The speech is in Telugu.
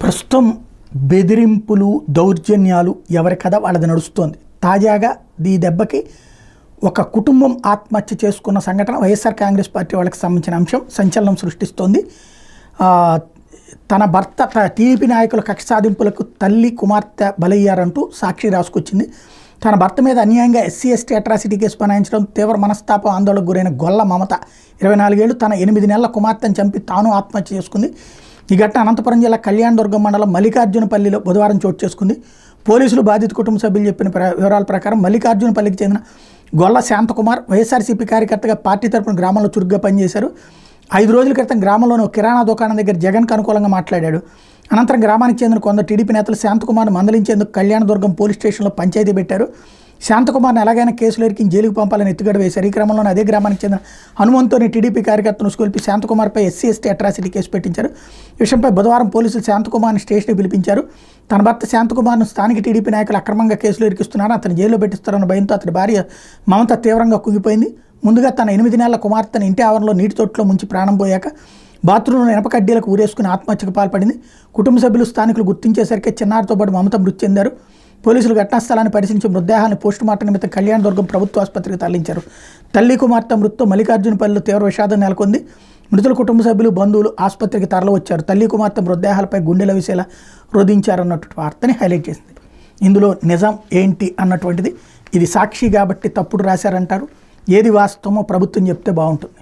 ప్రస్తుతం బెదిరింపులు, దౌర్జన్యాలు ఎవరి కథ వాళ్ళది నడుస్తోంది. తాజాగా ఈ దెబ్బకి ఒక కుటుంబం ఆత్మహత్య చేసుకున్న సంఘటన వైఎస్ఆర్ కాంగ్రెస్ పార్టీ వాళ్ళకి సంబంధించిన అంశం సంచలనం సృష్టిస్తోంది. తన భర్త టీడీపీ నాయకుల కక్ష సాధింపులకు తల్లి కుమార్తె బలయ్యారంటూ సాక్షి రాసుకొచ్చింది. తన భర్త మీద అన్యాయంగా ఎస్సీ ఎస్టీ అట్రాసిటీ కేసు బనాయించడం తీవ్ర మనస్తాపం ఆందోళనకు గురైన గొల్ల మమత 24 ఏళ్లు తన 8 నెలల కుమార్తెను చంపి తాను ఆత్మహత్య చేసుకుంది. ఈ ఘటన అనంతపురం జిల్లా కళ్యాణదుర్గం మండలం మల్లికార్జునపల్లిలో బుధవారం చోటు చేసుకుంది. పోలీసులు బాధిత కుటుంబ సభ్యులు చెప్పిన వివరాల ప్రకారం మల్లికార్జునపల్లికి చెందిన గొల్ల శాంతకుమార్ వైఎస్ఆర్సీపీ కార్యకర్తగా పార్టీ తరపున గ్రామంలో చురుగ్గా పనిచేశారు. 5 రోజుల క్రితం గ్రామంలోని ఒక కిరాణా దుకాణం దగ్గర జగన్కు అనుకూలంగా మాట్లాడాడు. అనంతరం గ్రామానికి చెందిన కొందరు టీడీపీ నేతలు శాంతకుమార్ను మందలించేందుకు కళ్యాణదుర్గం పోలీస్ స్టేషన్లో పంచాయతీ పెట్టారు. శాంతకుమార్ని ఎలాగైనా కేసులు ఎరికించి జైలుకు పంపాలని ఎత్తుగడ వేశారు. ఈ క్రమంలోనే అదే గ్రామానికి చెందిన హనుమంతోని టీడీపీ కార్యకర్తను ఉసుకొల్పి శాంతకుమార్పై ఎస్సీ ఎస్టీ అట్రాసిటీ కేసు పెట్టించారు. ఈ విషయంపై బుధవారం పోలీసులు శాంతకుమార్ని స్టేషన్కి పిలిపించారు. తన భర్త శాంతకుమార్ను స్థానిక టీడీపీ నాయకులు అక్రమంగా కేసులు ఇరికిస్తున్నారు, అతను జైల్లో పెట్టిస్తారన్న భయంతో అతని భార్య మమత తీవ్రంగా కుంగిపోయింది. ముందుగా తన 8 నెలల కుమార్తెను ఇంటి ఆవరణలో నీటి తొట్టులో ముంచి ప్రాణం పోయాక బాత్రూంలో ఇనప కడ్డీలకు ఊరేసుకుని ఆత్మహత్యకు పాల్పడింది. కుటుంబ సభ్యులు స్థానికులు గుర్తించేసరికి చిన్నారితో పాటు మమత మృతి చెందారు. పోలీసులు ఘటనా స్థలాన్ని పరిశీలించి మృతదేహాన్ని పోస్టుమార్టం నిమిత్తం కళ్యాణదుర్గం ప్రభుత్వ ఆసుపత్రికి తరలించారు. తల్లి కుమార్తె మృతితో మల్లికార్జునపల్లిలో తీవ్ర విషాదం నెలకొంది. మృతుల కుటుంబ సభ్యులు, బంధువులు ఆసుపత్రికి తరలివచ్చారు. తల్లి కుమార్తె మృతదేహాలపై గుండెల విసేలా రోధించారన్నటువంటి వార్తని హైలైట్ చేసింది. ఇందులో నిజం ఏంటి అన్నటువంటిది ఇది సాక్షి కాబట్టి తప్పుడు రాశారంటారు. ఏది వాస్తవమో ప్రభుత్వం చెప్తే బాగుంటుంది.